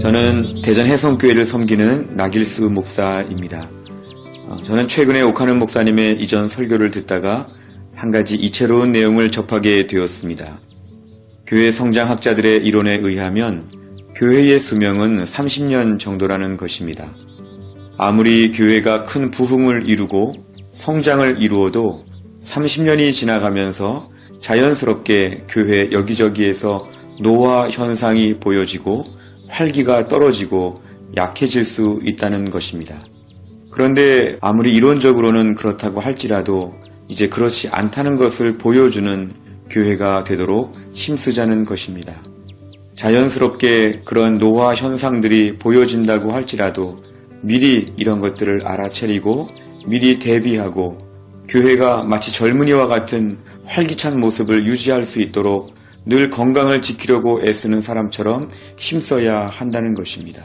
저는 대전 해성교회를 섬기는 나길수 목사입니다. 저는 최근에 옥하는 목사님의 이전 설교를 듣다가 한 가지 이채로운 내용을 접하게 되었습니다. 교회 성장학자들의 이론에 의하면 교회의 수명은 30년 정도라는 것입니다. 아무리 교회가 큰 부흥을 이루고 성장을 이루어도 30년이 지나가면서 자연스럽게 교회 여기저기에서 노화 현상이 보여지고 활기가 떨어지고 약해질 수 있다는 것입니다. 그런데 아무리 이론적으로는 그렇다고 할지라도 이제 그렇지 않다는 것을 보여주는 교회가 되도록 힘쓰자는 것입니다. 자연스럽게 그런 노화 현상들이 보여진다고 할지라도 미리 이런 것들을 알아차리고 미리 대비하고 교회가 마치 젊은이와 같은 활기찬 모습을 유지할 수 있도록 늘 건강을 지키려고 애쓰는 사람처럼 힘써야 한다는 것입니다.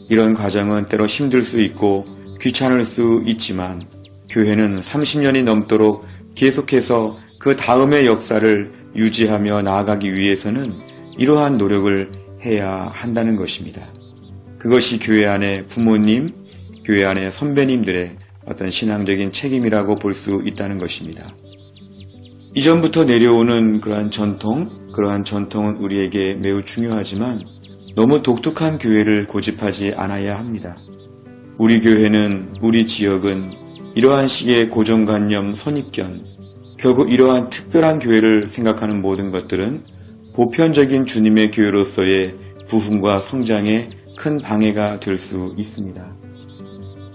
이런 과정은 때로 힘들 수 있고 귀찮을 수 있지만 교회는 30년이 넘도록 계속해서 그 다음의 역사를 유지하며 나아가기 위해서는 이러한 노력을 해야 한다는 것입니다. 그것이 교회 안의 부모님, 교회 안의 선배님들의 어떤 신앙적인 책임이라고 볼 수 있다는 것입니다. 이전부터 내려오는 그러한 전통은 우리에게 매우 중요하지만 너무 독특한 교회를 고집하지 않아야 합니다. 우리 교회는, 우리 지역은 이러한 식의 고정관념, 선입견, 결국 이러한 특별한 교회를 생각하는 모든 것들은 보편적인 주님의 교회로서의 부흥과 성장에 큰 방해가 될 수 있습니다.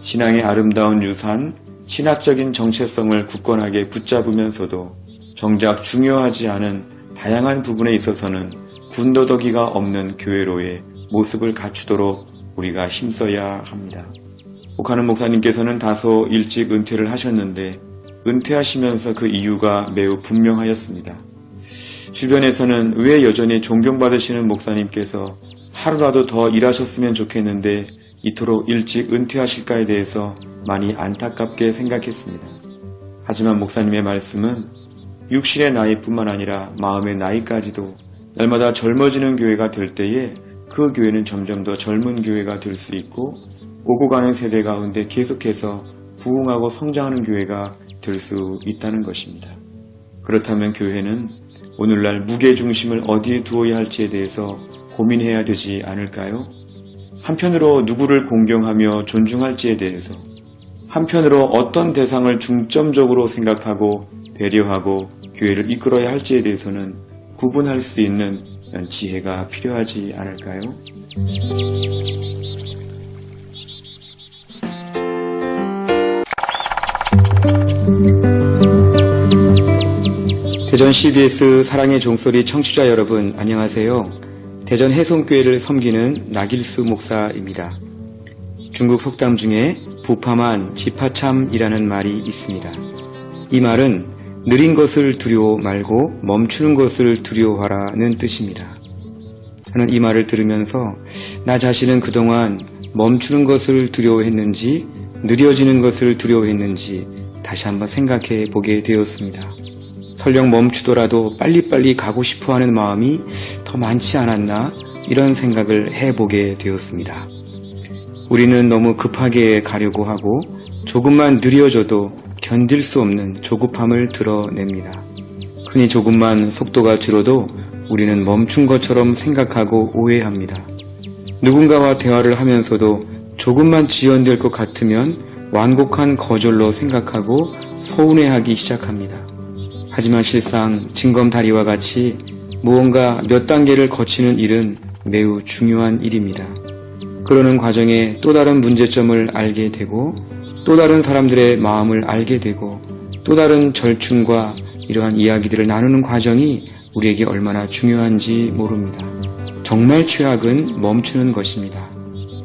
신앙의 아름다운 유산, 신학적인 정체성을 굳건하게 붙잡으면서도 정작 중요하지 않은 다양한 부분에 있어서는 군더더기가 없는 교회로의 모습을 갖추도록 우리가 힘써야 합니다. 옥하는 목사님께서는 다소 일찍 은퇴를 하셨는데 은퇴하시면서 그 이유가 매우 분명하였습니다. 주변에서는 왜 여전히 존경받으시는 목사님께서 하루라도 더 일하셨으면 좋겠는데 이토록 일찍 은퇴하실까에 대해서 많이 안타깝게 생각했습니다. 하지만 목사님의 말씀은 육신의 나이뿐만 아니라 마음의 나이까지도 날마다 젊어지는 교회가 될 때에 그 교회는 점점 더 젊은 교회가 될 수 있고 오고 가는 세대 가운데 계속해서 부흥하고 성장하는 교회가 될 수 있다는 것입니다. 그렇다면 교회는 오늘날 무게중심을 어디에 두어야 할지에 대해서 고민해야 되지 않을까요? 한편으로 누구를 공경하며 존중할지에 대해서, 한편으로 어떤 대상을 중점적으로 생각하고 배려하고 교회를 이끌어야 할지에 대해서는 구분할 수 있는 지혜가 필요하지 않을까요? 대전 CBS 사랑의 종소리 청취자 여러분 안녕하세요. 대전 해성교회를 섬기는 나길수 목사입니다. 중국 속담 중에 부파만 지파참이라는 말이 있습니다. 이 말은 느린 것을 두려워 말고 멈추는 것을 두려워하라는 뜻입니다. 저는 이 말을 들으면서 나 자신은 그동안 멈추는 것을 두려워했는지 느려지는 것을 두려워했는지 다시 한번 생각해 보게 되었습니다. 설령 멈추더라도 빨리빨리 가고 싶어하는 마음이 더 많지 않았나 이런 생각을 해보게 되었습니다. 우리는 너무 급하게 가려고 하고 조금만 느려져도 견딜 수 없는 조급함을 드러냅니다. 흔히 조금만 속도가 줄어도 우리는 멈춘 것처럼 생각하고 오해합니다. 누군가와 대화를 하면서도 조금만 지연될 것 같으면 완곡한 거절로 생각하고 서운해하기 시작합니다. 하지만 실상 징검다리와 같이 무언가 몇 단계를 거치는 일은 매우 중요한 일입니다. 그러는 과정에 또 다른 문제점을 알게 되고 또 다른 사람들의 마음을 알게 되고 또 다른 절충과 이러한 이야기들을 나누는 과정이 우리에게 얼마나 중요한지 모릅니다. 정말 최악은 멈추는 것입니다.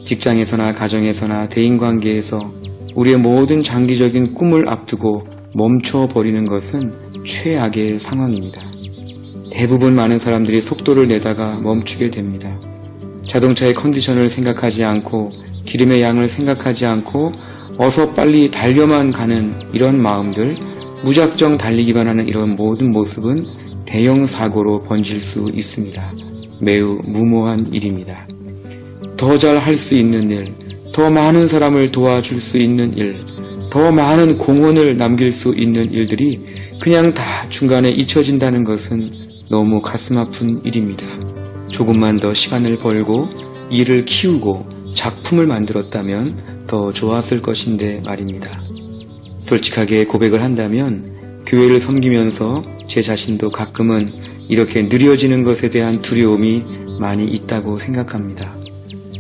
직장에서나 가정에서나 대인관계에서 우리의 모든 장기적인 꿈을 앞두고 멈춰버리는 것은 최악의 상황입니다. 대부분 많은 사람들이 속도를 내다가 멈추게 됩니다. 자동차의 컨디션을 생각하지 않고 기름의 양을 생각하지 않고 어서 빨리 달려만 가는 이런 마음들, 무작정 달리기만 하는 이런 모든 모습은 대형 사고로 번질 수 있습니다. 매우 무모한 일입니다. 더 잘 할 수 있는 일, 더 많은 사람을 도와줄 수 있는 일, 더 많은 공헌을 남길 수 있는 일들이 그냥 다 중간에 잊혀진다는 것은 너무 가슴 아픈 일입니다. 조금만 더 시간을 벌고 일을 키우고 작품을 만들었다면 더 좋았을 것인데 말입니다. 솔직하게 고백을 한다면 교회를 섬기면서 제 자신도 가끔은 이렇게 느려지는 것에 대한 두려움이 많이 있다고 생각합니다.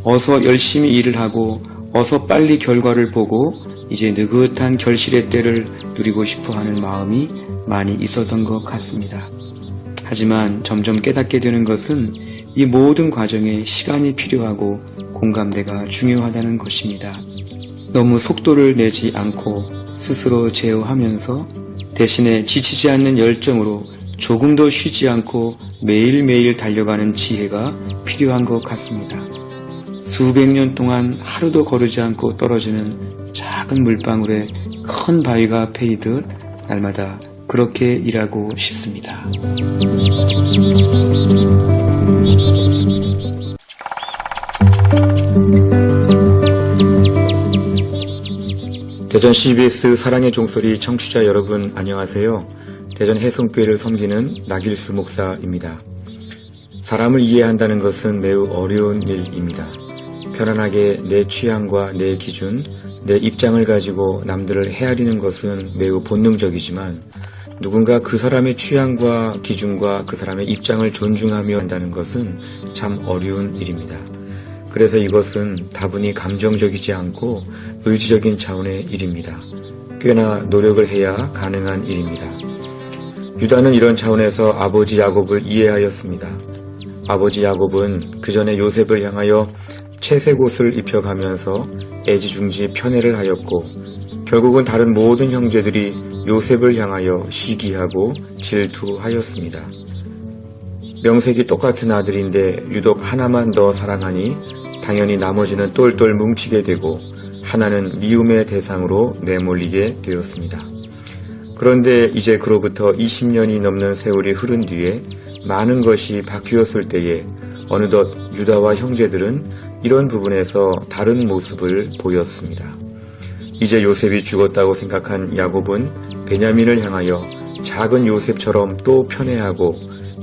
어서 열심히 일을 하고 어서 빨리 결과를 보고 이제 느긋한 결실의 때를 누리고 싶어 하는 마음이 많이 있었던 것 같습니다. 하지만 점점 깨닫게 되는 것은 이 모든 과정에 시간이 필요하고 공감대가 중요하다는 것입니다. 너무 속도를 내지 않고 스스로 제어하면서 대신에 지치지 않는 열정으로 조금도 쉬지 않고 매일매일 달려가는 지혜가 필요한 것 같습니다. 수백 년 동안 하루도 거르지 않고 떨어지는 작은 물방울에 큰 바위가 패이듯 날마다 그렇게 일하고 싶습니다. 대전 CBS 사랑의 종소리 청취자 여러분 안녕하세요. 대전 해성교회를 섬기는 나길수 목사입니다. 사람을 이해한다는 것은 매우 어려운 일입니다. 편안하게 내 취향과 내 기준, 내 입장을 가지고 남들을 헤아리는 것은 매우 본능적이지만 누군가 그 사람의 취향과 기준과 그 사람의 입장을 존중하며 한다는 것은 참 어려운 일입니다. 그래서 이것은 다분히 감정적이지 않고 의지적인 차원의 일입니다. 꽤나 노력을 해야 가능한 일입니다. 유다는 이런 차원에서 아버지 야곱을 이해하였습니다. 아버지 야곱은 그 전에 요셉을 향하여 채색 옷을 입혀가면서 애지중지 편애를 하였고 결국은 다른 모든 형제들이 요셉을 향하여 시기하고 질투하였습니다. 명색이 똑같은 아들인데 유독 하나만 더 사랑하니 당연히 나머지는 똘똘 뭉치게 되고 하나는 미움의 대상으로 내몰리게 되었습니다. 그런데 이제 그로부터 20년이 넘는 세월이 흐른 뒤에 많은 것이 바뀌었을 때에 어느덧 유다와 형제들은 이런 부분에서 다른 모습을 보였습니다. 이제 요셉이 죽었다고 생각한 야곱은 베냐민을 향하여 작은 요셉처럼 또 편애하고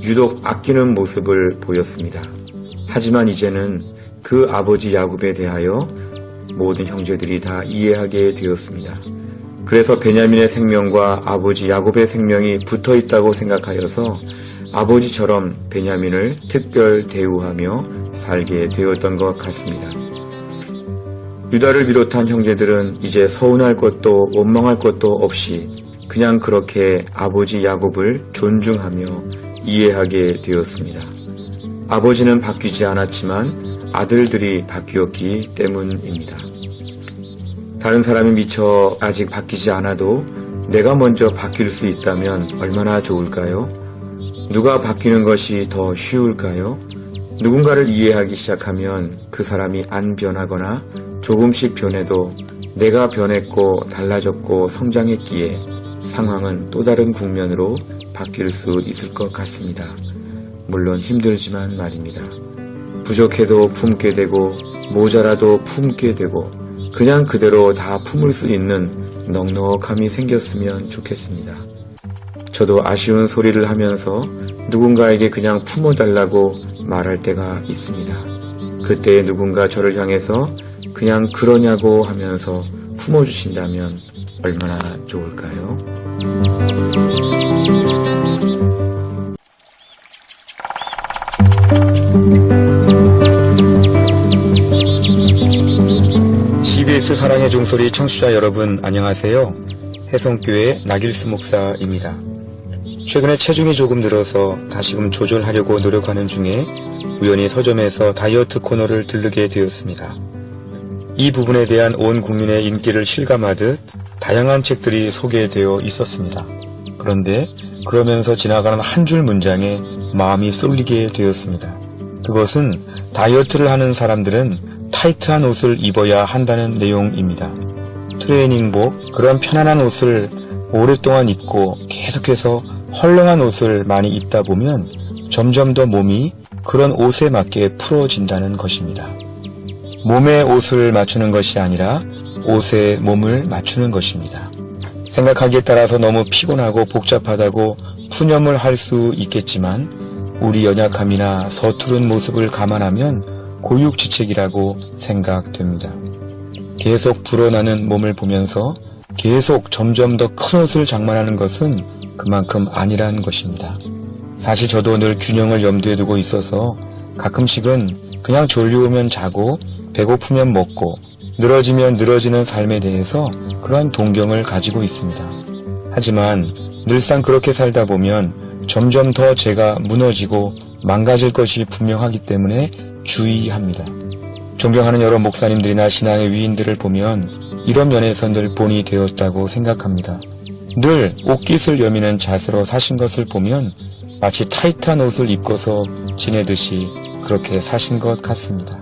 유독 아끼는 모습을 보였습니다. 하지만 이제는 그 아버지 야곱에 대하여 모든 형제들이 다 이해하게 되었습니다. 그래서 베냐민의 생명과 아버지 야곱의 생명이 붙어 있다고 생각하여서 아버지처럼 베냐민을 특별 대우하며 살게 되었던 것 같습니다. 유다를 비롯한 형제들은 이제 서운할 것도 원망할 것도 없이 그냥 그렇게 아버지 야곱을 존중하며 이해하게 되었습니다. 아버지는 바뀌지 않았지만 아들들이 바뀌었기 때문입니다. 다른 사람이 미처 아직 바뀌지 않아도 내가 먼저 바뀔 수 있다면 얼마나 좋을까요? 누가 바뀌는 것이 더 쉬울까요? 누군가를 이해하기 시작하면 그 사람이 안 변하거나 조금씩 변해도 내가 변했고 달라졌고 성장했기에 상황은 또 다른 국면으로 바뀔 수 있을 것 같습니다. 물론 힘들지만 말입니다. 부족해도 품게 되고 모자라도 품게 되고 그냥 그대로 다 품을 수 있는 넉넉함이 생겼으면 좋겠습니다. 저도 아쉬운 소리를 하면서 누군가에게 그냥 품어달라고 말할 때가 있습니다. 그때 누군가 저를 향해서 그냥 그러냐고 하면서 품어주신다면 얼마나 좋을까요? CBS 사랑의 종소리 청취자 여러분 안녕하세요. 해성교회 나길수 목사입니다. 최근에 체중이 조금 늘어서 다시금 조절하려고 노력하는 중에 우연히 서점에서 다이어트 코너를 들르게 되었습니다. 이 부분에 대한 온 국민의 인기를 실감하듯 다양한 책들이 소개되어 있었습니다. 그런데 그러면서 지나가는 한 줄 문장에 마음이 쏠리게 되었습니다. 그것은 다이어트를 하는 사람들은 타이트한 옷을 입어야 한다는 내용입니다. 트레이닝복, 그런 편안한 옷을 오랫동안 입고 계속해서 헐렁한 옷을 많이 입다 보면 점점 더 몸이 그런 옷에 맞게 풀어진다는 것입니다. 몸에 옷을 맞추는 것이 아니라 옷에 몸을 맞추는 것입니다. 생각하기에 따라서 너무 피곤하고 복잡하다고 푸념을 할 수 있겠지만 우리 연약함이나 서투른 모습을 감안하면 고육지책이라고 생각됩니다. 계속 불어나는 몸을 보면서 계속 점점 더 큰 옷을 장만하는 것은 그만큼 아니라는 것입니다. 사실 저도 늘 균형을 염두에 두고 있어서 가끔씩은 그냥 졸려오면 자고 배고프면 먹고 늘어지면 늘어지는 삶에 대해서 그러한 동경을 가지고 있습니다. 하지만 늘상 그렇게 살다 보면 점점 더 제가 무너지고 망가질 것이 분명하기 때문에 주의합니다. 존경하는 여러 목사님들이나 신앙의 위인들을 보면 이런 면에서 늘 본이 되었다고 생각합니다. 늘 옷깃을 여미는 자세로 사신 것을 보면 마치 타이트한 옷을 입고서 지내듯이 그렇게 사신 것 같습니다.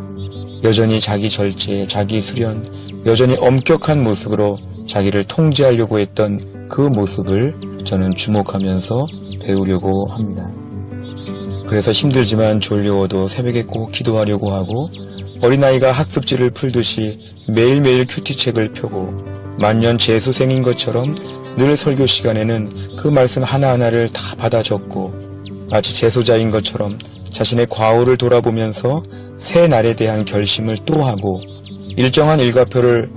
여전히 자기 절제, 자기 수련, 여전히 엄격한 모습으로 자기를 통제하려고 했던 그 모습을 저는 주목하면서 배우려고 합니다. 그래서 힘들지만 졸려워도 새벽에 꼭 기도하려고 하고 어린아이가 학습지를 풀듯이 매일매일 큐티책을 펴고 만년 재수생인 것처럼 늘 설교 시간에는 그 말씀 하나하나를 다 받아 적고 마치 재소자인 것처럼 자신의 과오를 돌아보면서 새 날에 대한 결심을 또 하고 일정한 일과표를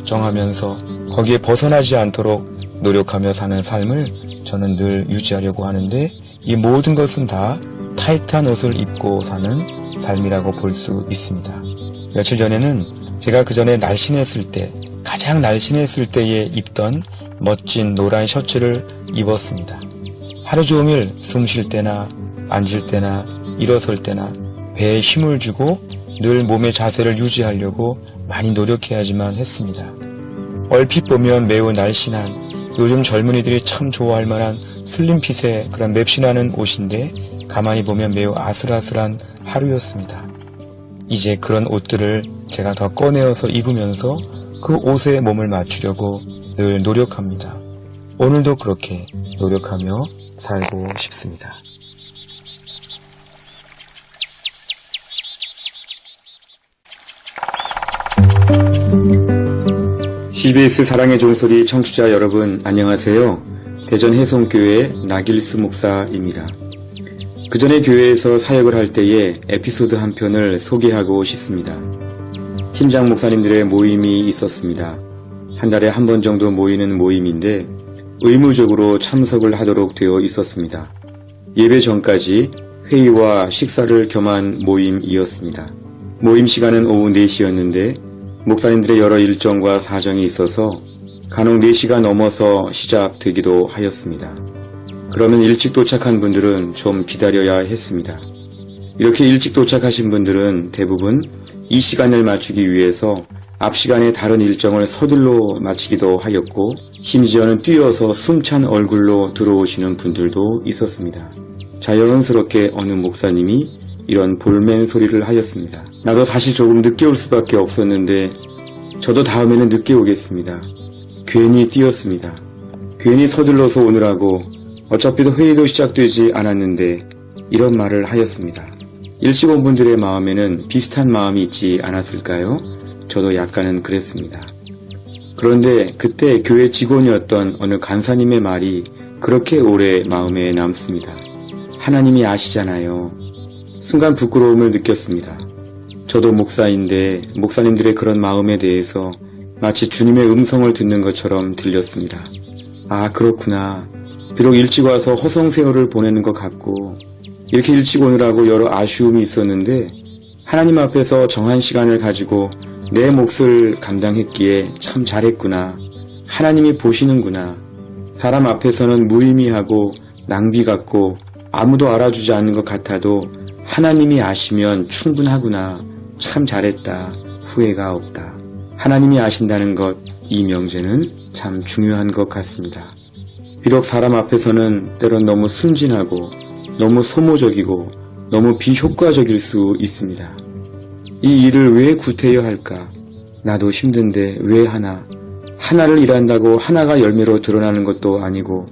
정하면서 거기에 벗어나지 않도록 노력하며 사는 삶을 저는 늘 유지하려고 하는데 이 모든 것은 다 타이트한 옷을 입고 사는 삶이라고 볼 수 있습니다. 며칠 전에는 제가 그 전에 날씬했을 때, 가장 날씬했을 때에 입던 멋진 노란 셔츠를 입었습니다. 하루 종일 숨 쉴 때나 앉을 때나 일어설 때나 배에 힘을 주고 늘 몸의 자세를 유지하려고 많이 노력해야지만 했습니다. 얼핏 보면 매우 날씬한 요즘 젊은이들이 참 좋아할 만한 슬림핏의 그런 맵신하는 옷인데 가만히 보면 매우 아슬아슬한 하루였습니다. 이제 그런 옷들을 제가 더 꺼내어서 입으면서 그 옷에 몸을 맞추려고 늘 노력합니다. 오늘도 그렇게 노력하며 살고 싶습니다. CBS 사랑의 종소리 청취자 여러분 안녕하세요. 대전 해성교회 나길수 목사입니다. 그 전에 교회에서 사역을 할 때의 에피소드 한 편을 소개하고 싶습니다. 팀장 목사님들의 모임이 있었습니다. 한 달에 한 번 정도 모이는 모임인데 의무적으로 참석을 하도록 되어 있었습니다. 예배 전까지 회의와 식사를 겸한 모임이었습니다. 모임 시간은 오후 4시였는데 목사님들의 여러 일정과 사정이 있어서 간혹 4시가 넘어서 시작되기도 하였습니다. 그러면 일찍 도착한 분들은 좀 기다려야 했습니다. 이렇게 일찍 도착하신 분들은 대부분 이 시간을 맞추기 위해서 앞 시간에 다른 일정을 서둘러 마치기도 하였고 심지어는 뛰어서 숨찬 얼굴로 들어오시는 분들도 있었습니다. 자연스럽게 어느 목사님이 이런 볼멘 소리를 하였습니다. 나도 사실 조금 늦게 올 수밖에 없었는데 저도 다음에는 늦게 오겠습니다. 괜히 뛰었습니다. 괜히 서둘러서 오느라고 어차피도 회의도 시작되지 않았는데 이런 말을 하였습니다. 일찍 온 분들의 마음에는 비슷한 마음이 있지 않았을까요? 저도 약간은 그랬습니다. 그런데 그때 교회 직원이었던 어느 간사님의 말이 그렇게 오래 마음에 남습니다. 하나님이 아시잖아요. 순간 부끄러움을 느꼈습니다. 저도 목사인데 목사님들의 그런 마음에 대해서 마치 주님의 음성을 듣는 것처럼 들렸습니다. 아, 그렇구나. 비록 일찍 와서 허송세월을 보내는 것 같고 이렇게 일찍 오느라고 여러 아쉬움이 있었는데 하나님 앞에서 정한 시간을 가지고 내 몫을 감당했기에 참 잘했구나. 하나님이 보시는구나. 사람 앞에서는 무의미하고 낭비 같고 아무도 알아주지 않는 것 같아도 하나님이 아시면 충분하구나. 참 잘했다. 후회가 없다. 하나님이 아신다는 것, 이 명제는 참 중요한 것 같습니다. 비록 사람 앞에서는 때론 너무 순진하고 너무 소모적이고 너무 비효과적일 수 있습니다. 이 일을 왜 구태여 할까? 나도 힘든데 왜 하나? 하나를 일한다고 하나가 열매로 드러나는 것도 아니고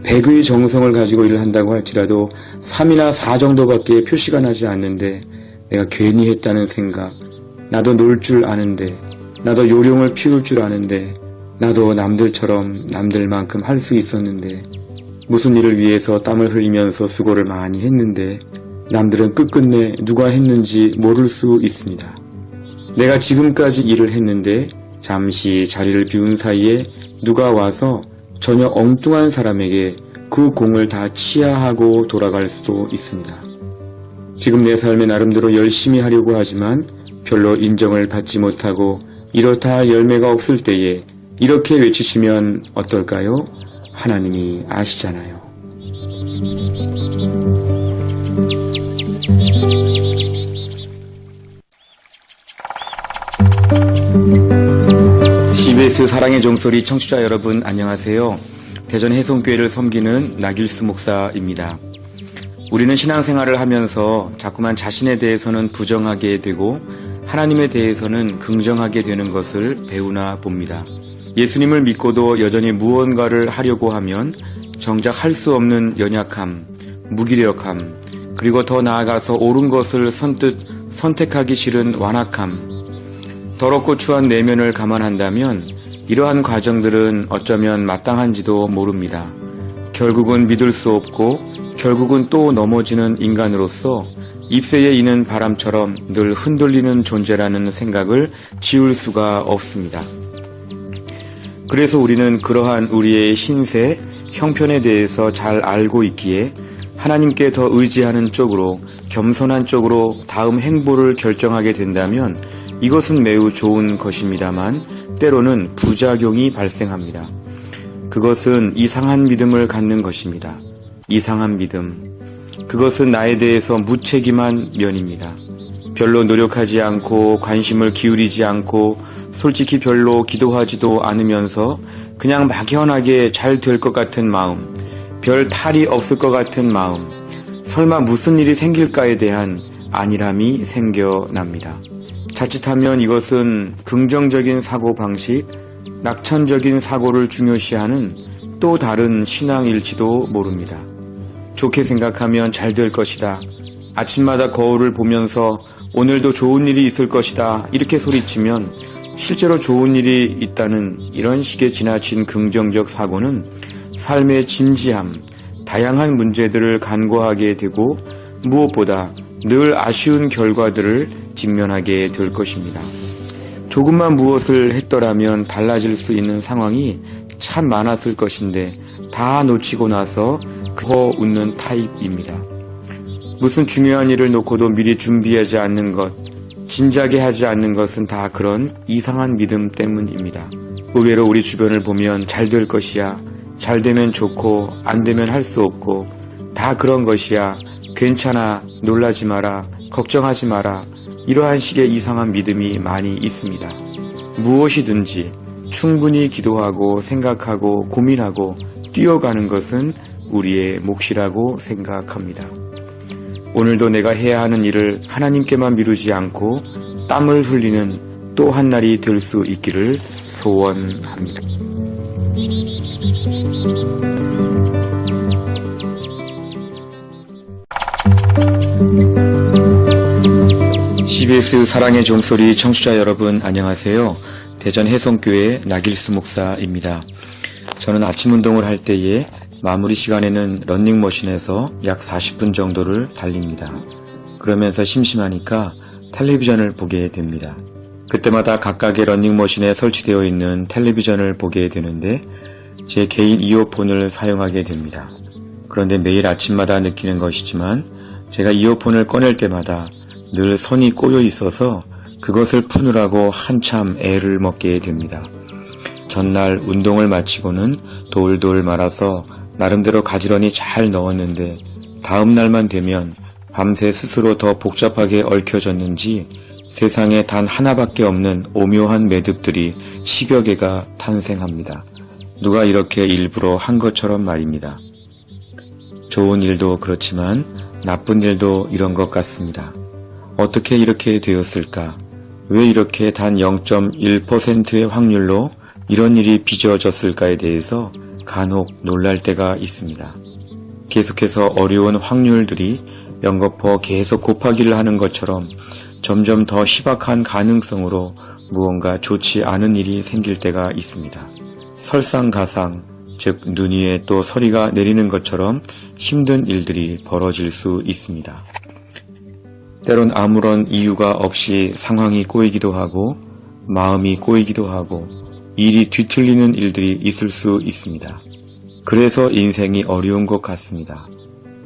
100의 정성을 가지고 일을 한다고 할지라도 3이나 4 정도밖에 표시가 나지 않는데 내가 괜히 했다는 생각, 나도 놀 줄 아는데, 나도 요령을 피울 줄 아는데, 나도 남들처럼 남들만큼 할 수 있었는데, 무슨 일을 위해서 땀을 흘리면서 수고를 많이 했는데, 남들은 끝끝내 누가 했는지 모를 수 있습니다. 내가 지금까지 일을 했는데 잠시 자리를 비운 사이에 누가 와서 전혀 엉뚱한 사람에게 그 공을 다 치하하고 돌아갈 수도 있습니다. 지금 내 삶에 나름대로 열심히 하려고 하지만 별로 인정을 받지 못하고 이렇다 할 열매가 없을 때에 이렇게 외치시면 어떨까요? 하나님이 아시잖아요. CBS 사랑의 종소리 청취자 여러분 안녕하세요. 대전 해송교회를 섬기는 나길수 목사입니다. 우리는 신앙생활을 하면서 자꾸만 자신에 대해서는 부정하게 되고 하나님에 대해서는 긍정하게 되는 것을 배우나 봅니다. 예수님을 믿고도 여전히 무언가를 하려고 하면 정작 할 수 없는 연약함, 무기력함, 그리고 더 나아가서 옳은 것을 선뜻 선택하기 싫은 완악함, 더럽고 추한 내면을 감안한다면 이러한 과정들은 어쩌면 마땅한지도 모릅니다. 결국은 믿을 수 없고 결국은 또 넘어지는 인간으로서 잎새에 이는 바람처럼 늘 흔들리는 존재라는 생각을 지울 수가 없습니다. 그래서 우리는 그러한 우리의 신세, 형편에 대해서 잘 알고 있기에 하나님께 더 의지하는 쪽으로, 겸손한 쪽으로 다음 행보를 결정하게 된다면 이것은 매우 좋은 것입니다만 때로는 부작용이 발생합니다. 그것은 이상한 믿음을 갖는 것입니다. 이상한 믿음. 그것은 나에 대해서 무책임한 면입니다. 별로 노력하지 않고 관심을 기울이지 않고 솔직히 별로 기도하지도 않으면서 그냥 막연하게 잘 될 것 같은 마음, 별 탈이 없을 것 같은 마음, 설마 무슨 일이 생길까에 대한 안일함이 생겨납니다. 자칫하면 이것은 긍정적인 사고방식, 낙천적인 사고를 중요시하는 또 다른 신앙일지도 모릅니다. 좋게 생각하면 잘 될 것이다. 아침마다 거울을 보면서 오늘도 좋은 일이 있을 것이다. 이렇게 소리치면 실제로 좋은 일이 있다는 이런 식의 지나친 긍정적 사고는 삶의 진지함, 다양한 문제들을 간과하게 되고 무엇보다 늘 아쉬운 결과들을 직면하게 될 것입니다. 조금만 무엇을 했더라면 달라질 수 있는 상황이 참 많았을 것인데 다 놓치고 나서 그거 웃는 타입입니다. 무슨 중요한 일을 놓고도 미리 준비하지 않는 것, 진작에 하지 않는 것은 다 그런 이상한 믿음 때문입니다. 의외로 우리 주변을 보면 잘 될 것이야, 잘 되면 좋고 안 되면 할 수 없고 다 그런 것이야, 괜찮아, 놀라지 마라, 걱정하지 마라, 이러한 식의 이상한 믿음이 많이 있습니다. 무엇이든지 충분히 기도하고 생각하고 고민하고 뛰어가는 것은 우리의 몫이라고 생각합니다. 오늘도 내가 해야 하는 일을 하나님께만 미루지 않고 땀을 흘리는 또 한 날이 될 수 있기를 소원합니다. CBS 사랑의 종소리 청취자 여러분 안녕하세요. 대전 해송교회 나길수 목사입니다. 저는 아침 운동을 할 때에 마무리 시간에는 러닝머신에서 약 40분 정도를 달립니다. 그러면서 심심하니까 텔레비전을 보게 됩니다. 그때마다 각각의 러닝머신에 설치되어 있는 텔레비전을 보게 되는데 제 개인 이어폰을 사용하게 됩니다. 그런데 매일 아침마다 느끼는 것이지만 제가 이어폰을 꺼낼 때마다 늘 선이 꼬여 있어서 그것을 푸느라고 한참 애를 먹게 됩니다. 전날 운동을 마치고는 돌돌 말아서 나름대로 가지런히 잘 넣었는데 다음 날만 되면 밤새 스스로 더 복잡하게 얽혀졌는지 세상에 단 하나밖에 없는 오묘한 매듭들이 10여 개가 탄생합니다. 누가 이렇게 일부러 한 것처럼 말입니다. 좋은 일도 그렇지만 나쁜 일도 이런 것 같습니다. 어떻게 이렇게 되었을까? 왜 이렇게 단 0.1%의 확률로 이런 일이 빚어졌을까에 대해서 간혹 놀랄 때가 있습니다. 계속해서 어려운 확률들이 연거푸 계속 곱하기를 하는 것처럼 점점 더 희박한 가능성으로 무언가 좋지 않은 일이 생길 때가 있습니다. 설상가상, 즉 눈 위에 또 서리가 내리는 것처럼 힘든 일들이 벌어질 수 있습니다. 때론 아무런 이유가 없이 상황이 꼬이기도 하고 마음이 꼬이기도 하고 일이 뒤틀리는 일들이 있을 수 있습니다. 그래서 인생이 어려운 것 같습니다.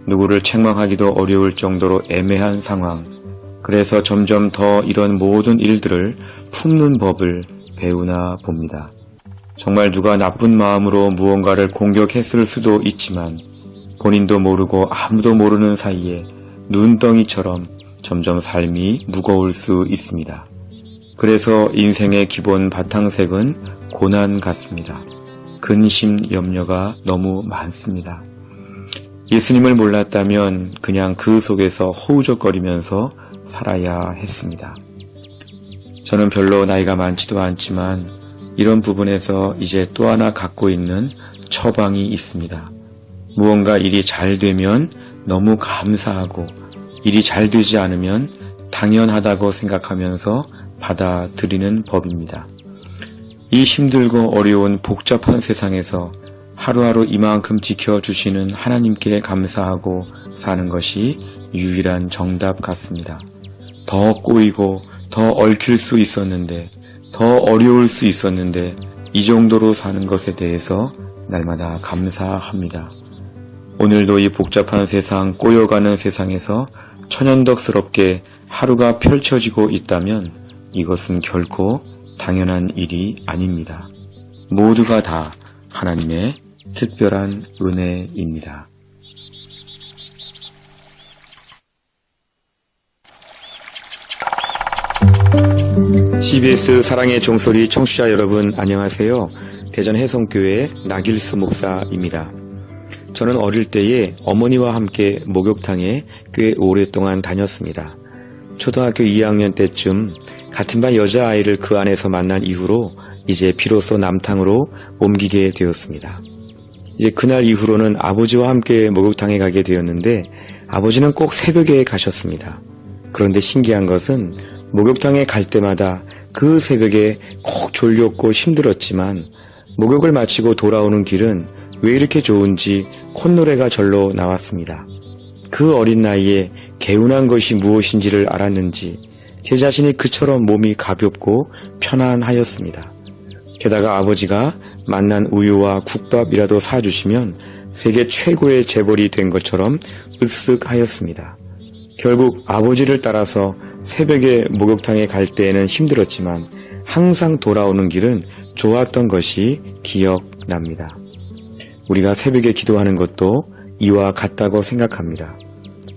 누구를 책망하기도 어려울 정도로 애매한 상황, 그래서 점점 더 이런 모든 일들을 품는 법을 배우나 봅니다. 정말 누가 나쁜 마음으로 무언가를 공격했을 수도 있지만 본인도 모르고 아무도 모르는 사이에 눈덩이처럼 점점 삶이 무거울 수 있습니다. 그래서 인생의 기본 바탕색은 고난 같습니다. 근심, 염려가 너무 많습니다. 예수님을 몰랐다면 그냥 그 속에서 허우적거리면서 살아야 했습니다. 저는 별로 나이가 많지도 않지만 이런 부분에서 이제 또 하나 갖고 있는 처방이 있습니다. 무언가 일이 잘 되면 너무 감사하고 일이 잘 되지 않으면 당연하다고 생각하면서 받아들이는 법입니다. 이 힘들고 어려운 복잡한 세상에서 하루하루 이만큼 지켜주시는 하나님께 감사하고 사는 것이 유일한 정답 같습니다. 더 꼬이고 더 얽힐 수 있었는데, 더 어려울 수 있었는데 이 정도로 사는 것에 대해서 날마다 감사합니다. 오늘도 이 복잡한 세상, 꼬여가는 세상에서 천연덕스럽게 하루가 펼쳐지고 있다면 이것은 결코 당연한 일이 아닙니다. 모두가 다 하나님의 특별한 은혜입니다. CBS 사랑의 종소리 청취자 여러분 안녕하세요. 대전 해성교회 나길수 목사입니다. 저는 어릴 때에 어머니와 함께 목욕탕에 꽤 오랫동안 다녔습니다. 초등학교 2학년 때쯤 같은 반 여자아이를 그 안에서 만난 이후로 이제 비로소 남탕으로 옮기게 되었습니다. 이제 그날 이후로는 아버지와 함께 목욕탕에 가게 되었는데 아버지는 꼭 새벽에 가셨습니다. 그런데 신기한 것은 목욕탕에 갈 때마다 그 새벽에 꼭 졸렸고 힘들었지만 목욕을 마치고 돌아오는 길은 왜 이렇게 좋은지 콧노래가 절로 나왔습니다. 그 어린 나이에 개운한 것이 무엇인지를 알았는지 제 자신이 그처럼 몸이 가볍고 편안하였습니다. 게다가 아버지가 만난 우유와 국밥이라도 사주시면 세계 최고의 재벌이 된 것처럼 으쓱하였습니다. 결국 아버지를 따라서 새벽에 목욕탕에 갈 때에는 힘들었지만 항상 돌아오는 길은 좋았던 것이 기억납니다. 우리가 새벽에 기도하는 것도 이와 같다고 생각합니다.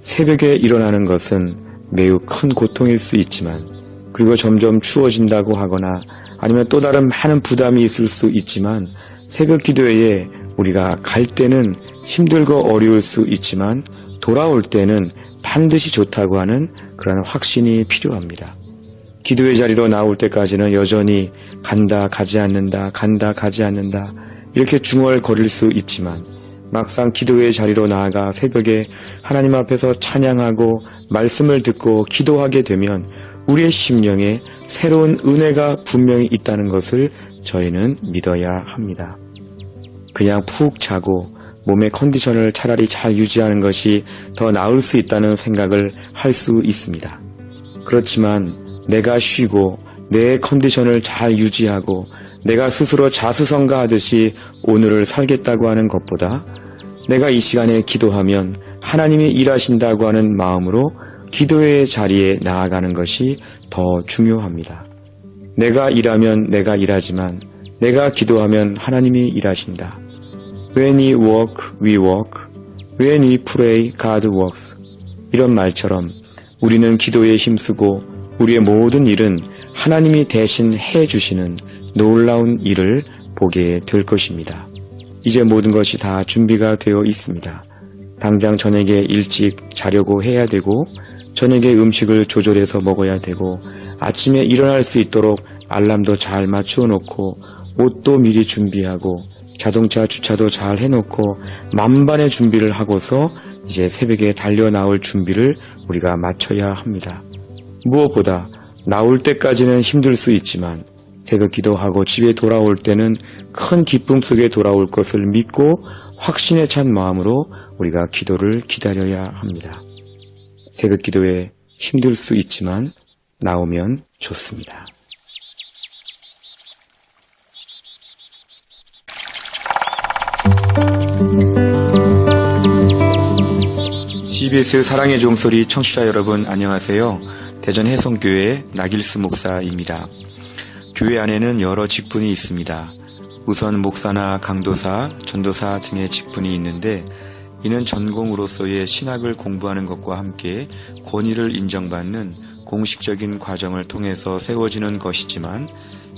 새벽에 일어나는 것은 매우 큰 고통일 수 있지만 그리고 점점 추워진다고 하거나 아니면 또 다른 많은 부담이 있을 수 있지만 새벽 기도회에 우리가 갈 때는 힘들고 어려울 수 있지만 돌아올 때는 반드시 좋다고 하는 그런 확신이 필요합니다. 기도의 자리로 나올 때까지는 여전히 간다 가지 않는다 간다 가지 않는다 이렇게 중얼거릴 수 있지만 막상 기도의 자리로 나아가 새벽에 하나님 앞에서 찬양하고 말씀을 듣고 기도하게 되면 우리의 심령에 새로운 은혜가 분명히 있다는 것을 저희는 믿어야 합니다. 그냥 푹 자고 몸의 컨디션을 차라리 잘 유지하는 것이 더 나을 수 있다는 생각을 할 수 있습니다. 그렇지만 내가 쉬고 내 컨디션을 잘 유지하고 내가 스스로 자수성가하듯이 오늘을 살겠다고 하는 것보다 내가 이 시간에 기도하면 하나님이 일하신다고 하는 마음으로 기도의 자리에 나아가는 것이 더 중요합니다. 내가 일하면 내가 일하지만 내가 기도하면 하나님이 일하신다. When we work, we work. When we pray, God works. 이런 말처럼 우리는 기도에 힘쓰고 우리의 모든 일은 하나님이 대신 해주시는 놀라운 일을 보게 될 것입니다. 이제 모든 것이 다 준비가 되어 있습니다. 당장 저녁에 일찍 자려고 해야 되고 저녁에 음식을 조절해서 먹어야 되고 아침에 일어날 수 있도록 알람도 잘 맞추어 놓고 옷도 미리 준비하고 자동차 주차도 잘 해놓고 만반의 준비를 하고서 이제 새벽에 달려 나올 준비를 우리가 마쳐야 합니다. 무엇보다 나올 때까지는 힘들 수 있지만 새벽 기도하고 집에 돌아올 때는 큰 기쁨 속에 돌아올 것을 믿고 확신에 찬 마음으로 우리가 기도를 기다려야 합니다. 새벽 기도에 힘들 수 있지만 나오면 좋습니다. CBS 사랑의 종소리 청취자 여러분 안녕하세요. 대전 해성교회 나길수 목사입니다. 교회 안에는 여러 직분이 있습니다. 우선 목사나 강도사, 전도사 등의 직분이 있는데 이는 전공으로서의 신학을 공부하는 것과 함께 권위를 인정받는 공식적인 과정을 통해서 세워지는 것이지만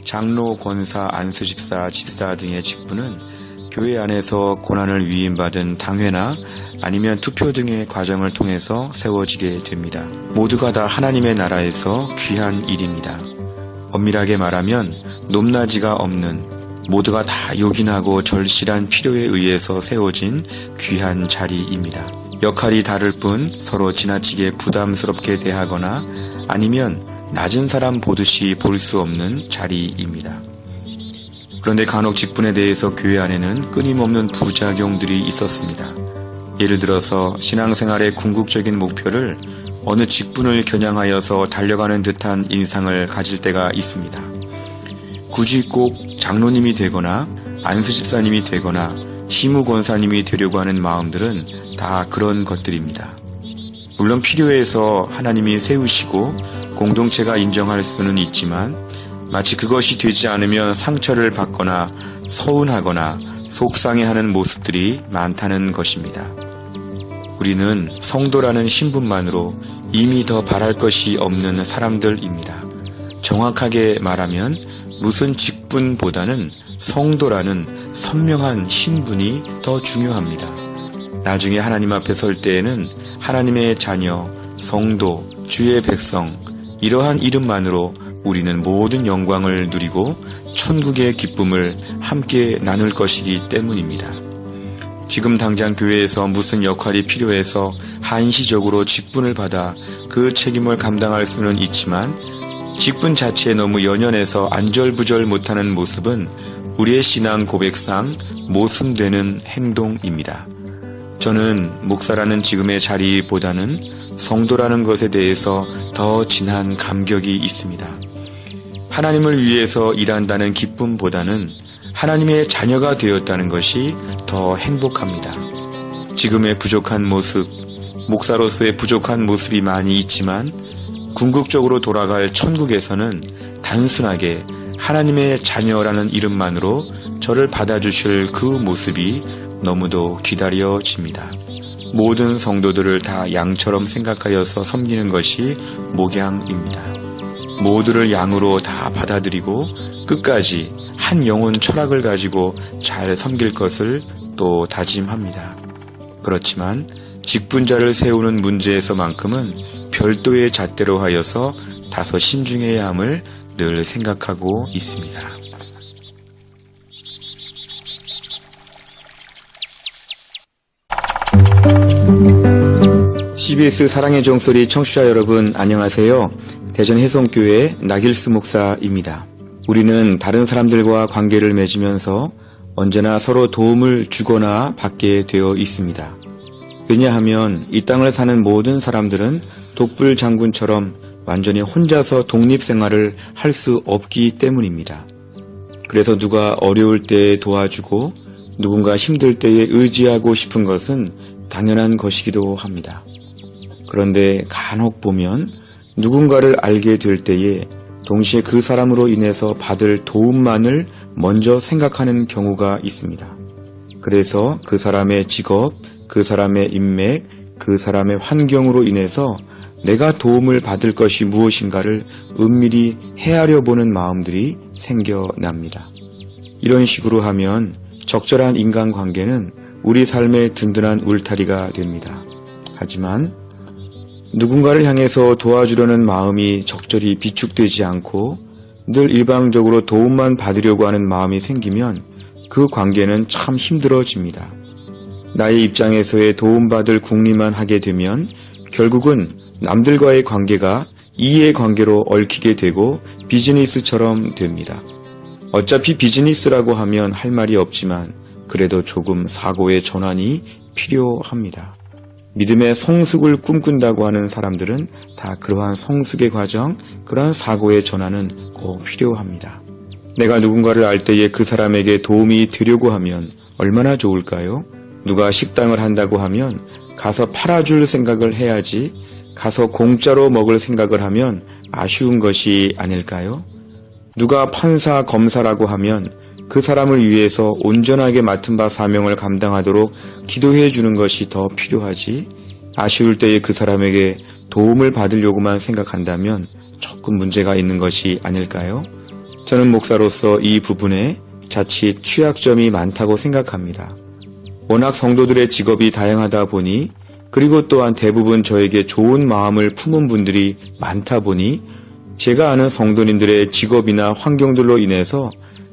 장로, 권사, 안수집사, 집사 등의 직분은 교회 안에서 고난을 위임받은 당회나 아니면 투표 등의 과정을 통해서 세워지게 됩니다. 모두가 다 하나님의 나라에서 귀한 일입니다. 엄밀하게 말하면 높낮이가 없는 모두가 다 요긴하고 절실한 필요에 의해서 세워진 귀한 자리입니다. 역할이 다를 뿐 서로 지나치게 부담스럽게 대하거나 아니면 낮은 사람 보듯이 볼 수 없는 자리입니다. 그런데 간혹 직분에 대해서 교회 안에는 끊임없는 부작용들이 있었습니다. 예를 들어서 신앙생활의 궁극적인 목표를 어느 직분을 겨냥하여서 달려가는 듯한 인상을 가질 때가 있습니다. 굳이 꼭 장로님이 되거나 안수집사님이 되거나 시무권사님이 되려고 하는 마음들은 다 그런 것들입니다. 물론 필요해서 하나님이 세우시고 공동체가 인정할 수는 있지만 마치 그것이 되지 않으면 상처를 받거나 서운하거나 속상해하는 모습들이 많다는 것입니다. 우리는 성도라는 신분만으로 이미 더 바랄 것이 없는 사람들입니다. 정확하게 말하면 무슨 직분보다는 성도라는 선명한 신분이 더 중요합니다. 나중에 하나님 앞에 설 때에는 하나님의 자녀, 성도, 주의 백성 이러한 이름만으로 우리는 모든 영광을 누리고 천국의 기쁨을 함께 나눌 것이기 때문입니다. 지금 당장 교회에서 무슨 역할이 필요해서 한시적으로 직분을 받아 그 책임을 감당할 수는 있지만 직분 자체에 너무 연연해서 안절부절 못하는 모습은 우리의 신앙 고백상 모순되는 행동입니다. 저는 목사라는 지금의 자리보다는 성도라는 것에 대해서 더 진한 감격이 있습니다. 하나님을 위해서 일한다는 기쁨보다는 하나님의 자녀가 되었다는 것이 더 행복합니다. 지금의 부족한 모습, 목사로서의 부족한 모습이 많이 있지만 궁극적으로 돌아갈 천국에서는 단순하게 하나님의 자녀라는 이름만으로 저를 받아주실 그 모습이 너무도 기다려집니다. 모든 성도들을 다 양처럼 생각하여서 섬기는 것이 목양입니다. 모두를 양으로 다 받아들이고 끝까지 한 영혼 철학을 가지고 잘 섬길 것을 또 다짐합니다. 그렇지만 직분자를 세우는 문제에서만큼은 별도의 잣대로 하여서 다소 신중해야 함을 늘 생각하고 있습니다. CBS 사랑의 종소리 청취자 여러분 안녕하세요. 대전 해성교회 나길수 목사입니다. 우리는 다른 사람들과 관계를 맺으면서 언제나 서로 도움을 주거나 받게 되어 있습니다. 왜냐하면 이 땅을 사는 모든 사람들은 독불 장군처럼 완전히 혼자서 독립생활을 할 수 없기 때문입니다. 그래서 누가 어려울 때에 도와주고 누군가 힘들 때에 의지하고 싶은 것은 당연한 것이기도 합니다. 그런데 간혹 보면 누군가를 알게 될 때에 동시에 그 사람으로 인해서 받을 도움만을 먼저 생각하는 경우가 있습니다. 그래서 그 사람의 직업, 그 사람의 인맥, 그 사람의 환경으로 인해서 내가 도움을 받을 것이 무엇인가를 은밀히 헤아려 보는 마음들이 생겨납니다. 이런 식으로 하면 적절한 인간관계는 우리 삶의 든든한 울타리가 됩니다. 하지만 누군가를 향해서 도와주려는 마음이 적절히 비축되지 않고 늘 일방적으로 도움만 받으려고 하는 마음이 생기면 그 관계는 참 힘들어집니다. 나의 입장에서의 도움받을 궁리만 하게 되면 결국은 남들과의 관계가 이해관계로 얽히게 되고 비즈니스처럼 됩니다. 어차피 비즈니스라고 하면 할 말이 없지만 그래도 조금 사고의 전환이 필요합니다. 믿음의 성숙을 꿈꾼다고 하는 사람들은 다 그러한 성숙의 과정, 그러한 사고의 전환은 꼭 필요합니다. 내가 누군가를 알 때에 그 사람에게 도움이 되려고 하면 얼마나 좋을까요? 누가 식당을 한다고 하면 가서 팔아줄 생각을 해야지 가서 공짜로 먹을 생각을 하면 아쉬운 것이 아닐까요? 누가 판사, 검사라고 하면 그 사람을 위해서 온전하게 맡은 바 사명을 감당하도록 기도해 주는 것이 더 필요하지 아쉬울 때에 그 사람에게 도움을 받으려고만 생각한다면 조금 문제가 있는 것이 아닐까요? 저는 목사로서 이 부분에 자칫 취약점이 많다고 생각합니다. 워낙 성도들의 직업이 다양하다 보니 그리고 또한 대부분 저에게 좋은 마음을 품은 분들이 많다 보니 제가 아는 성도님들의 직업이나 환경들로 인해서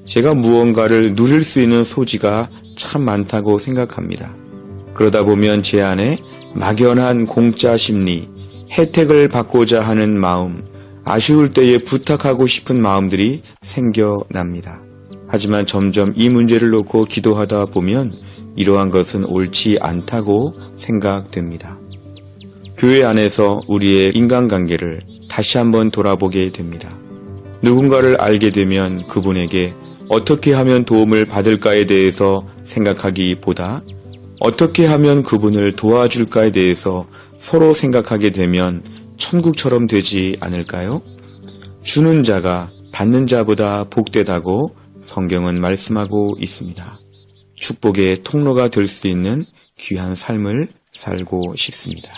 제가 무언가를 누릴 수 있는 소지가 참 많다고 생각합니다. 그러다 보면 제 안에 막연한 공짜 심리, 혜택을 받고자 하는 마음, 아쉬울 때에 부탁하고 싶은 마음들이 생겨납니다. 하지만 점점 이 문제를 놓고 기도하다 보면 이러한 것은 옳지 않다고 생각됩니다. 교회 안에서 우리의 인간관계를 다시 한번 돌아보게 됩니다. 누군가를 알게 되면 그분에게 어떻게 하면 도움을 받을까에 대해서 생각하기보다 어떻게 하면 그분을 도와줄까에 대해서 서로 생각하게 되면 천국처럼 되지 않을까요? 주는 자가 받는 자보다 복되다고 성경은 말씀하고 있습니다. 축복의 통로가 될 수 있는 귀한 삶을 살고 싶습니다.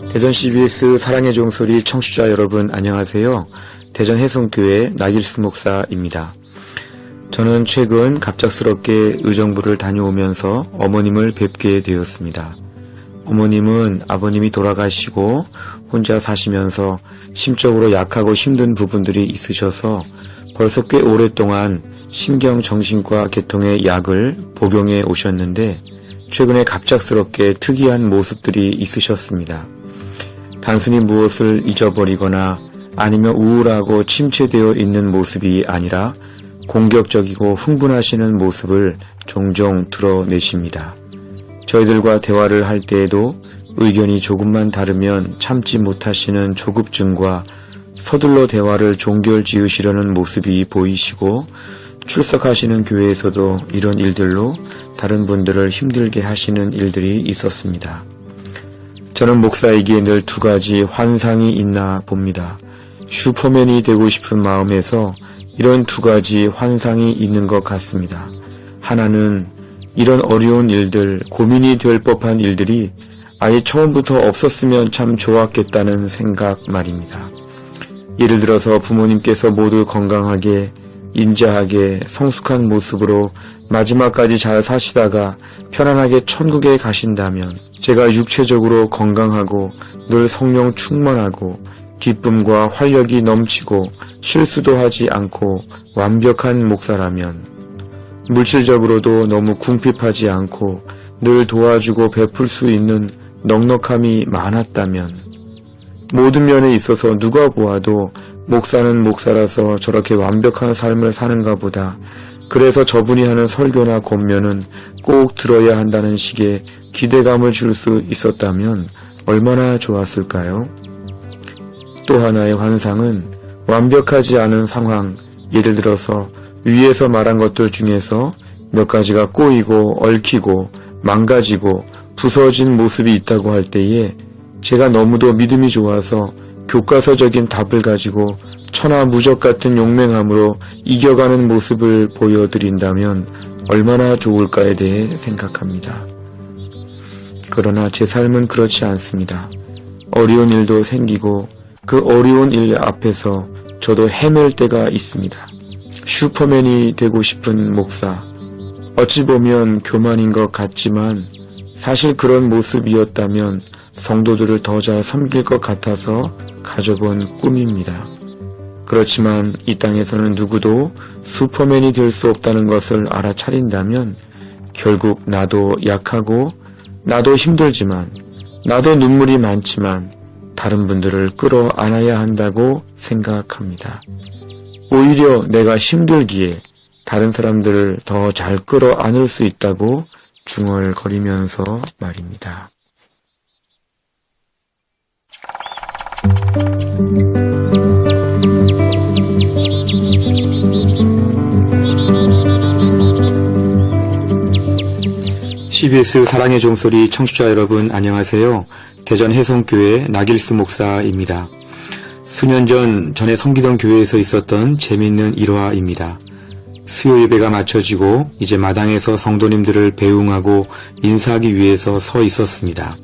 대전 CBS 사랑의 종소리 청취자 여러분 안녕하세요. 대전 해성교회 나길수 목사입니다. 저는 최근 갑작스럽게 의정부를 다녀오면서 어머님을 뵙게 되었습니다. 어머님은 아버님이 돌아가시고 혼자 사시면서 심적으로 약하고 힘든 부분들이 있으셔서 벌써 꽤 오랫동안 신경정신과 계통의 약을 복용해 오셨는데 최근에 갑작스럽게 특이한 모습들이 있으셨습니다. 단순히 무엇을 잊어버리거나 아니면 우울하고 침체되어 있는 모습이 아니라 공격적이고 흥분하시는 모습을 종종 드러내십니다. 저희들과 대화를 할 때에도 의견이 조금만 다르면 참지 못하시는 조급증과 서둘러 대화를 종결지으시려는 모습이 보이시고 출석하시는 교회에서도 이런 일들로 다른 분들을 힘들게 하시는 일들이 있었습니다. 저는 목사이기에 늘 두 가지 환상이 있나 봅니다. 슈퍼맨이 되고 싶은 마음에서 이런 두 가지 환상이 있는 것 같습니다. 하나는 이런 어려운 일들, 고민이 될 법한 일들이 아예 처음부터 없었으면 참 좋았겠다는 생각 말입니다. 예를 들어서 부모님께서 모두 건강하게, 인자하게, 성숙한 모습으로 마지막까지 잘 사시다가 편안하게 천국에 가신다면 제가 육체적으로 건강하고 늘 성령 충만하고 기쁨과 활력이 넘치고 실수도 하지 않고 완벽한 목사라면 물질적으로도 너무 궁핍하지 않고 늘 도와주고 베풀 수 있는 넉넉함이 많았다면 모든 면에 있어서 누가 보아도 목사는 목사라서 저렇게 완벽한 삶을 사는가 보다. 그래서 저분이 하는 설교나 권면은 꼭 들어야 한다는 식의 기대감을 줄 수 있었다면 얼마나 좋았을까요? 또 하나의 환상은 완벽하지 않은 상황, 예를 들어서 위에서 말한 것들 중에서 몇 가지가 꼬이고 얽히고 망가지고 부서진 모습이 있다고 할 때에 제가 너무도 믿음이 좋아서 교과서적인 답을 가지고 천하무적 같은 용맹함으로 이겨가는 모습을 보여드린다면 얼마나 좋을까에 대해 생각합니다. 그러나 제 삶은 그렇지 않습니다. 어려운 일도 생기고 그 어려운 일 앞에서 저도 헤맬 때가 있습니다. 슈퍼맨이 되고 싶은 목사. 어찌 보면 교만인 것 같지만 사실 그런 모습이었다면 성도들을 더 잘 섬길 것 같아서 가져본 꿈입니다. 그렇지만 이 땅에서는 누구도 슈퍼맨이 될 수 없다는 것을 알아차린다면 결국 나도 약하고 나도 힘들지만 나도 눈물이 많지만 다른 분들을 끌어안아야 한다고 생각합니다. 오히려 내가 힘들기에 다른 사람들을 더 잘 끌어안을 수 있다고 중얼거리면서 말입니다. CBS 사랑의 종소리 청취자 여러분 안녕하세요. 대전 해성교회 나길수 목사입니다. 수년 전 전에 섬기던 교회에서 있었던 재미있는 일화입니다. 수요 예배가 마쳐지고 이제 마당에서 성도님들을 배웅하고 인사하기 위해서 서 있었습니다.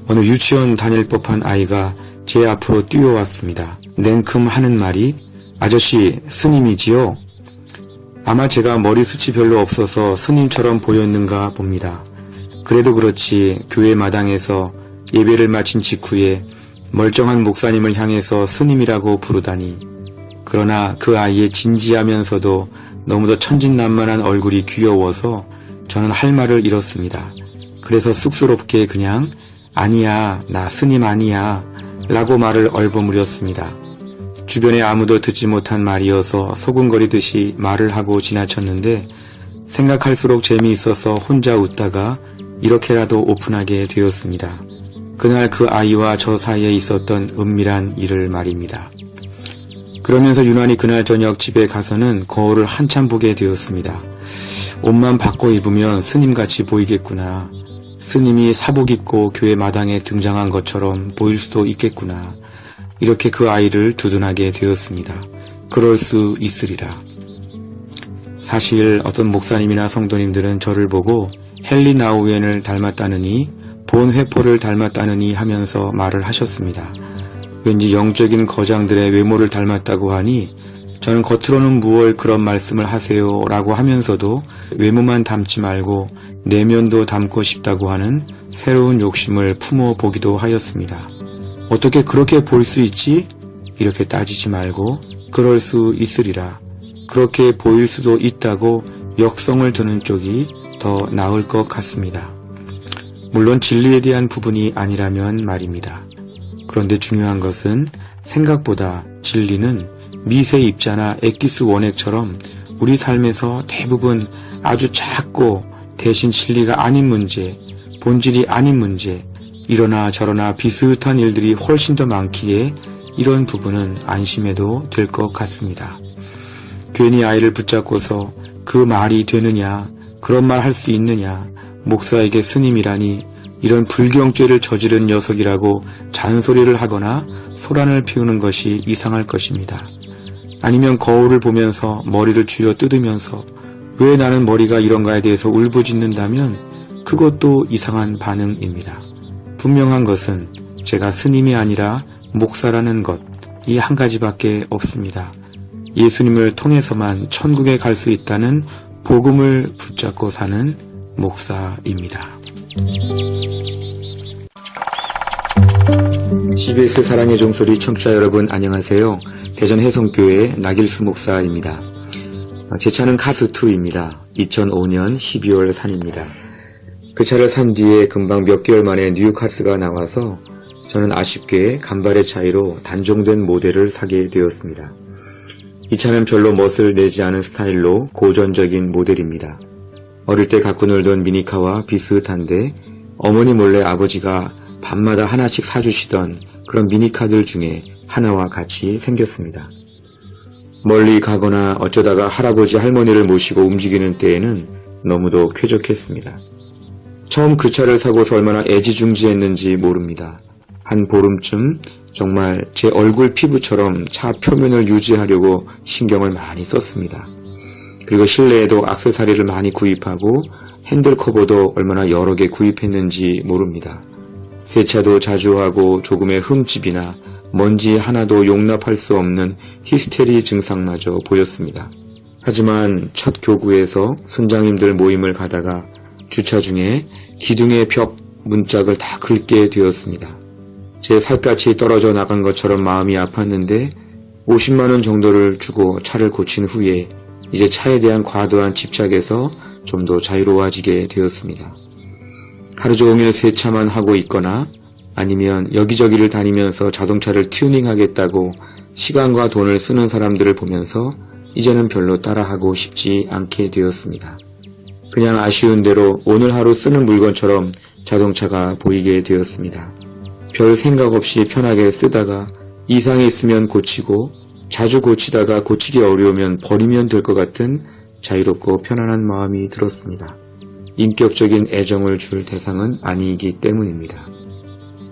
어느 유치원 다닐 법한 아이가 제 앞으로 뛰어왔습니다. 냉큼 하는 말이 아저씨 스님이지요? 아마 제가 머리숱이 별로 없어서 스님처럼 보였는가 봅니다. 그래도 그렇지 교회 마당에서 예배를 마친 직후에 멀쩡한 목사님을 향해서 스님이라고 부르다니. 그러나 그 아이의 진지하면서도 너무도 천진난만한 얼굴이 귀여워서 저는 할 말을 잃었습니다. 그래서 쑥스럽게 그냥 아니야 나 스님 아니야 라고 말을 얼버무렸습니다. 주변에 아무도 듣지 못한 말이어서 소근거리듯이 말을 하고 지나쳤는데 생각할수록 재미있어서 혼자 웃다가 이렇게라도 오픈하게 되었습니다. 그날 그 아이와 저 사이에 있었던 은밀한 일을 말입니다. 그러면서 유난히 그날 저녁 집에 가서는 거울을 한참 보게 되었습니다. 옷만 바꿔 입으면 스님같이 보이겠구나. 스님이 사복 입고 교회 마당에 등장한 것처럼 보일 수도 있겠구나. 이렇게 그 아이를 두둔하게 되었습니다. 그럴 수 있으리라. 사실 어떤 목사님이나 성도님들은 저를 보고 헨리 나우엔을 닮았다느니 본 회포를 닮았다느니 하면서 말을 하셨습니다. 왠지 영적인 거장들의 외모를 닮았다고 하니 저는 겉으로는 무얼 그런 말씀을 하세요 라고 하면서도 외모만 닮지 말고 내면도 닮고 싶다고 하는 새로운 욕심을 품어보기도 하였습니다. 어떻게 그렇게 볼 수 있지? 이렇게 따지지 말고 그럴 수 있으리라. 그렇게 보일 수도 있다고 역성을 두는 쪽이 더 나을 것 같습니다. 물론 진리에 대한 부분이 아니라면 말입니다. 그런데 중요한 것은 생각보다 진리는 미세 입자나 엑기스 원액처럼 우리 삶에서 대부분 아주 작고 대신 진리가 아닌 문제, 본질이 아닌 문제, 이러나 저러나 비슷한 일들이 훨씬 더 많기에 이런 부분은 안심해도 될 것 같습니다. 괜히 아이를 붙잡고서 그 말이 되느냐, 그런 말 할 수 있느냐, 목사에게 스님이라니 이런 불경죄를 저지른 녀석이라고 잔소리를 하거나 소란을 피우는 것이 이상할 것입니다. 아니면 거울을 보면서 머리를 쥐어 뜯으면서 왜 나는 머리가 이런가에 대해서 울부짖는다면 그것도 이상한 반응입니다. 분명한 것은 제가 스님이 아니라 목사라는 것, 이 한 가지밖에 없습니다. 예수님을 통해서만 천국에 갈 수 있다는 복음을 붙잡고 사는 목사입니다. CBS 사랑의 종소리 청취자 여러분 안녕하세요. 대전 해성교회 나길수 목사입니다. 제 차는 카스2입니다. 2005년 12월 산입니다. 그 차를 산 뒤에 금방 몇 개월 만에 뉴카스가 나와서 저는 아쉽게 간발의 차이로 단종된 모델을 사게 되었습니다. 이 차는 별로 멋을 내지 않은 스타일로 고전적인 모델입니다. 어릴 때 갖고 놀던 미니카와 비슷한데 어머니 몰래 아버지가 밤마다 하나씩 사주시던 그런 미니카들 중에 하나와 같이 생겼습니다. 멀리 가거나 어쩌다가 할아버지 할머니를 모시고 움직이는 때에는 너무도 쾌적했습니다. 처음 그 차를 사고서 얼마나 애지중지했는지 모릅니다. 한 보름쯤 정말 제 얼굴 피부처럼 차 표면을 유지하려고 신경을 많이 썼습니다. 그리고 실내에도 액세서리를 많이 구입하고 핸들 커버도 얼마나 여러 개 구입했는지 모릅니다. 세차도 자주 하고 조금의 흠집이나 먼지 하나도 용납할 수 없는 히스테리 증상마저 보였습니다. 하지만 첫 교구에서 선장님들 모임을 가다가 주차 중에 기둥의 벽 문짝을 다 긁게 되었습니다. 제 살갗이 떨어져 나간 것처럼 마음이 아팠는데 50만 원 정도를 주고 차를 고친 후에 이제 차에 대한 과도한 집착에서 좀 더 자유로워지게 되었습니다. 하루 종일 세차만 하고 있거나 아니면 여기저기를 다니면서 자동차를 튜닝하겠다고 시간과 돈을 쓰는 사람들을 보면서 이제는 별로 따라하고 싶지 않게 되었습니다. 그냥 아쉬운 대로 오늘 하루 쓰는 물건처럼 자동차가 보이게 되었습니다. 별 생각 없이 편하게 쓰다가 이상이 있으면 고치고 자주 고치다가 고치기 어려우면 버리면 될 것 같은 자유롭고 편안한 마음이 들었습니다. 인격적인 애정을 줄 대상은 아니기 때문입니다.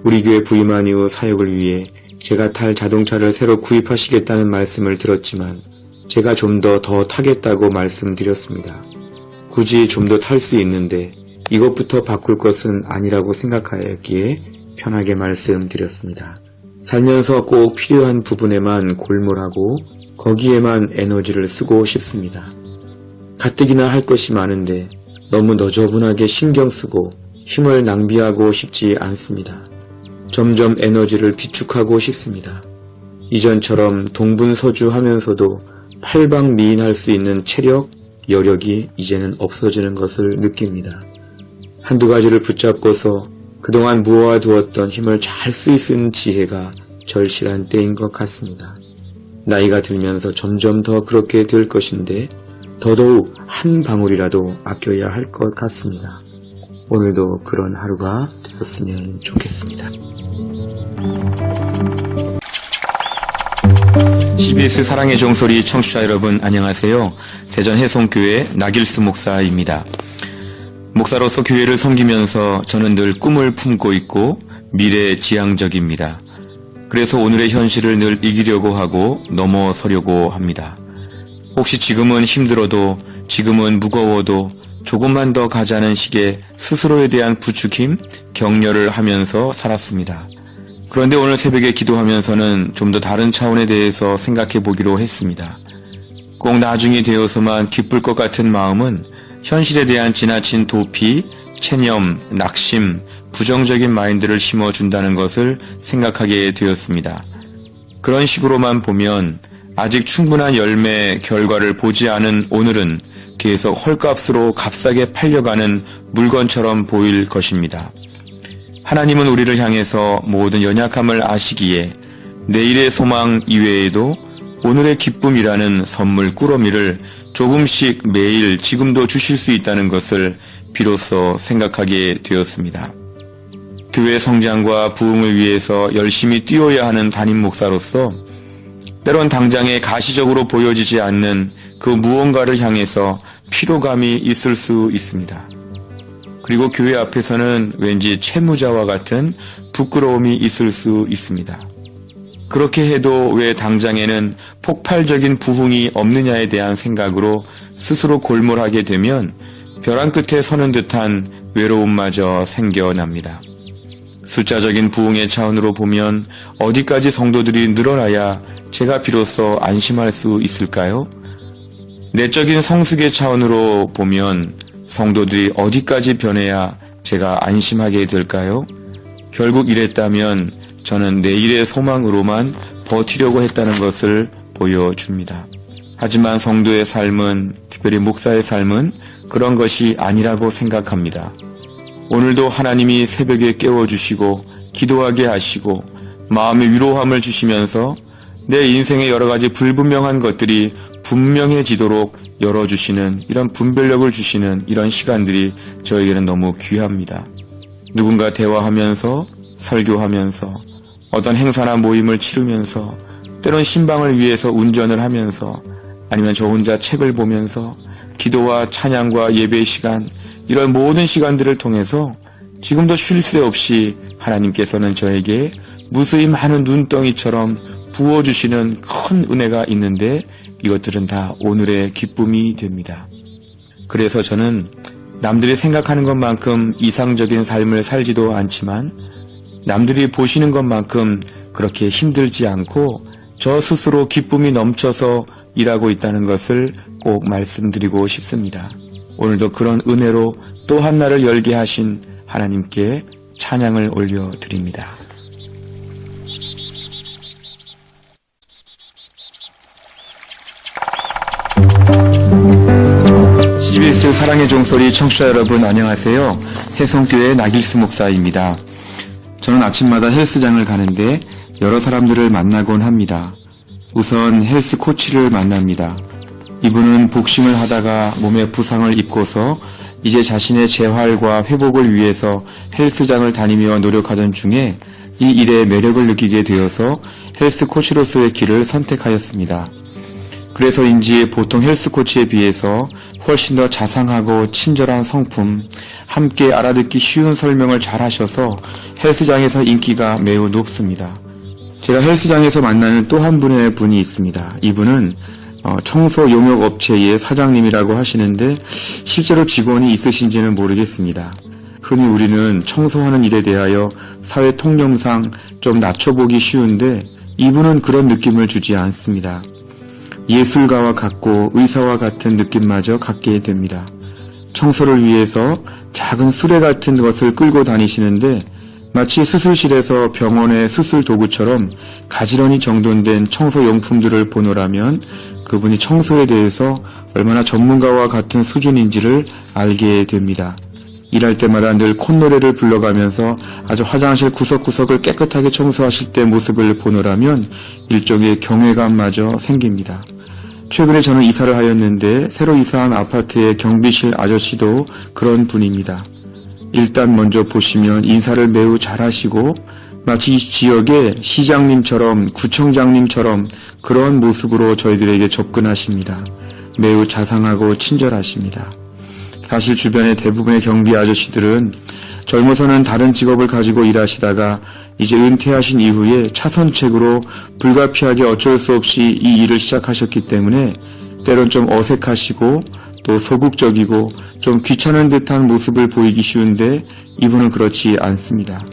우리 교회 부임한 이후 사역을 위해 제가 탈 자동차를 새로 구입하시겠다는 말씀을 들었지만 제가 좀 더 타겠다고 말씀드렸습니다. 굳이 좀 더 탈 수 있는데 이것부터 바꿀 것은 아니라고 생각하였기에 편하게 말씀드렸습니다. 살면서 꼭 필요한 부분에만 골몰하고 거기에만 에너지를 쓰고 싶습니다. 가뜩이나 할 것이 많은데 너무 너저분하게 신경 쓰고 힘을 낭비하고 싶지 않습니다. 점점 에너지를 비축하고 싶습니다. 이전처럼 동분서주하면서도 팔방미인할 수 있는 체력, 여력이 이제는 없어지는 것을 느낍니다. 한두 가지를 붙잡고서 그동안 모아두었던 힘을 잘 쓸 수 있는 지혜가 절실한 때인 것 같습니다. 나이가 들면서 점점 더 그렇게 될 것인데 더더욱 한 방울이라도 아껴야 할 것 같습니다. 오늘도 그런 하루가 되었으면 좋겠습니다. CBS 사랑의 종소리 청취자 여러분 안녕하세요. 대전 해송교회 나길수 목사입니다. 목사로서 교회를 섬기면서 저는 늘 꿈을 품고 있고 미래지향적입니다. 그래서 오늘의 현실을 늘 이기려고 하고 넘어서려고 합니다. 혹시 지금은 힘들어도 지금은 무거워도 조금만 더 가자는 식의 스스로에 대한 부추김, 격려를 하면서 살았습니다. 그런데 오늘 새벽에 기도하면서는 좀 더 다른 차원에 대해서 생각해 보기로 했습니다. 꼭 나중이 되어서만 기쁠 것 같은 마음은 현실에 대한 지나친 도피, 체념, 낙심, 부정적인 마인드를 심어준다는 것을 생각하게 되었습니다. 그런 식으로만 보면 아직 충분한 열매, 결과를 보지 않은 오늘은 계속 헐값으로 값싸게 팔려가는 물건처럼 보일 것입니다. 하나님은 우리를 향해서 모든 연약함을 아시기에 내일의 소망 이외에도 오늘의 기쁨이라는 선물 꾸러미를 조금씩 매일 지금도 주실 수 있다는 것을 비로소 생각하게 되었습니다. 교회 성장과 부흥을 위해서 열심히 뛰어야 하는 담임 목사로서 때론 당장에 가시적으로 보여지지 않는 그 무언가를 향해서 피로감이 있을 수 있습니다. 그리고 교회 앞에서는 왠지 채무자와 같은 부끄러움이 있을 수 있습니다. 그렇게 해도 왜 당장에는 폭발적인 부흥이 없느냐에 대한 생각으로 스스로 골몰하게 되면 벼랑 끝에 서는 듯한 외로움마저 생겨납니다. 숫자적인 부흥의 차원으로 보면 어디까지 성도들이 늘어나야 제가 비로소 안심할 수 있을까요? 내적인 성숙의 차원으로 보면 성도들이 어디까지 변해야 제가 안심하게 될까요? 결국 이랬다면 저는 내일의 소망으로만 버티려고 했다는 것을 보여줍니다. 하지만 성도의 삶은, 특별히 목사의 삶은 그런 것이 아니라고 생각합니다. 오늘도 하나님이 새벽에 깨워주시고 기도하게 하시고 마음의 위로함을 주시면서 내 인생의 여러 가지 불분명한 것들이 분명해지도록 열어주시는, 이런 분별력을 주시는 이런 시간들이 저에게는 너무 귀합니다. 누군가 대화하면서, 설교하면서, 어떤 행사나 모임을 치르면서, 때론 신방을 위해서 운전을 하면서, 아니면 저 혼자 책을 보면서 기도와 찬양과 예배의 시간, 이런 모든 시간들을 통해서 지금도 쉴 새 없이 하나님께서는 저에게 무수히 많은 눈덩이처럼 부어주시는 큰 은혜가 있는데 이것들은 다 오늘의 기쁨이 됩니다. 그래서 저는 남들이 생각하는 것만큼 이상적인 삶을 살지도 않지만 남들이 보시는 것만큼 그렇게 힘들지 않고 저 스스로 기쁨이 넘쳐서 일하고 있다는 것을 꼭 말씀드리고 싶습니다. 오늘도 그런 은혜로 또 한 날을 열게 하신 하나님께 찬양을 올려드립니다. CBS 사랑의 종소리 청취자 여러분 안녕하세요. 해성교회 나길수 목사입니다. 저는 아침마다 헬스장을 가는데 여러 사람들을 만나곤 합니다. 우선 헬스 코치를 만납니다. 이분은 복싱을 하다가 몸에 부상을 입고서 이제 자신의 재활과 회복을 위해서 헬스장을 다니며 노력하던 중에 이 일에 매력을 느끼게 되어서 헬스 코치로서의 길을 선택하였습니다. 그래서인지 보통 헬스 코치에 비해서 훨씬 더 자상하고 친절한 성품, 함께 알아듣기 쉬운 설명을 잘 하셔서 헬스장에서 인기가 매우 높습니다. 제가 헬스장에서 만나는 또 한 분이 있습니다. 이분은 청소 용역 업체의 사장님이라고 하시는데 실제로 직원이 있으신지는 모르겠습니다. 흔히 우리는 청소하는 일에 대하여 사회 통념상 좀 낮춰보기 쉬운데 이분은 그런 느낌을 주지 않습니다. 예술가와 같고 의사와 같은 느낌마저 갖게 됩니다. 청소를 위해서 작은 수레 같은 것을 끌고 다니시는데 마치 수술실에서 병원의 수술 도구처럼 가지런히 정돈된 청소용품들을 보노라면 그분이 청소에 대해서 얼마나 전문가와 같은 수준인지를 알게 됩니다. 일할 때마다 늘 콧노래를 불러가면서 아주 화장실 구석구석을 깨끗하게 청소하실 때 모습을 보노라면 일종의 경외감마저 생깁니다. 최근에 저는 이사를 하였는데 새로 이사한 아파트의 경비실 아저씨도 그런 분입니다. 일단 먼저 보시면 인사를 매우 잘하시고 마치 이 지역의 시장님처럼 구청장님처럼 그런 모습으로 저희들에게 접근하십니다. 매우 자상하고 친절하십니다. 사실 주변의 대부분의 경비 아저씨들은 젊어서는 다른 직업을 가지고 일하시다가 이제 은퇴하신 이후에 차선책으로 불가피하게 어쩔 수 없이 이 일을 시작하셨기 때문에 때론 좀 어색하시고 또 소극적이고 좀 귀찮은 듯한 모습을 보이기 쉬운데 이분은 그렇지 않습니다.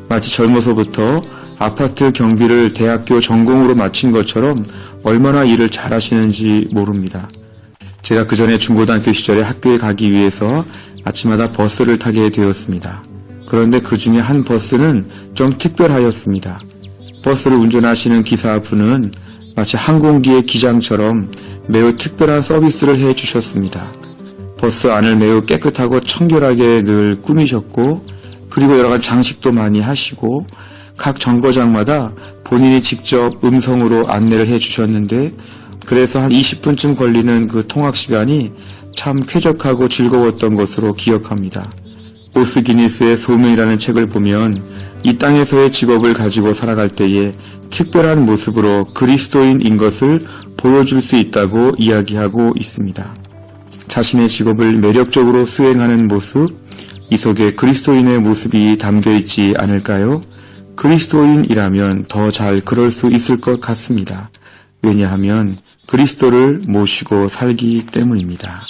마치 젊어서부터 아파트 경비를 대학교 전공으로 마친 것처럼 얼마나 일을 잘하시는지 모릅니다. 제가 그 전에 중고등학교 시절에 학교에 가기 위해서 아침마다 버스를 타게 되었습니다. 그런데 그 중에 한 버스는 좀 특별하였습니다. 버스를 운전하시는 기사분은 마치 항공기의 기장처럼 매우 특별한 서비스를 해주셨습니다. 버스 안을 매우 깨끗하고 청결하게 늘 꾸미셨고 그리고 여러 가지 장식도 많이 하시고 각 정거장마다 본인이 직접 음성으로 안내를 해주셨는데 그래서 한 20분쯤 걸리는 그 통학 시간이 참 쾌적하고 즐거웠던 것으로 기억합니다. 오스 기니스의 소명이라는 책을 보면 이 땅에서의 직업을 가지고 살아갈 때에 특별한 모습으로 그리스도인인 것을 보여줄 수 있다고 이야기하고 있습니다. 자신의 직업을 매력적으로 수행하는 모습, 이 속에 그리스도인의 모습이 담겨 있지 않을까요? 그리스도인이라면 더 잘 그럴 수 있을 것 같습니다. 왜냐하면 그리스도를 모시고 살기 때문입니다.